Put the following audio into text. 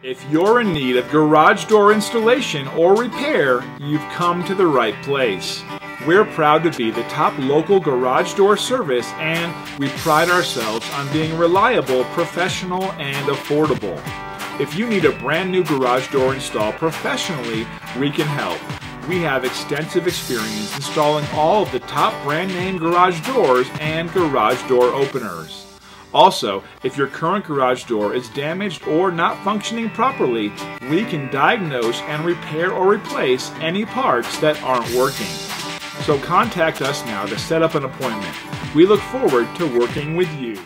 If you're in need of garage door installation or repair, you've come to the right place. We're proud to be the top local garage door service, and we pride ourselves on being reliable, professional, and affordable. If you need a brand new garage door installed professionally, we can help. We have extensive experience installing all of the top brand name garage doors and garage door openers. Also, if your current garage door is damaged or not functioning properly, we can diagnose and repair or replace any parts that aren't working. So contact us now to set up an appointment. We look forward to working with you.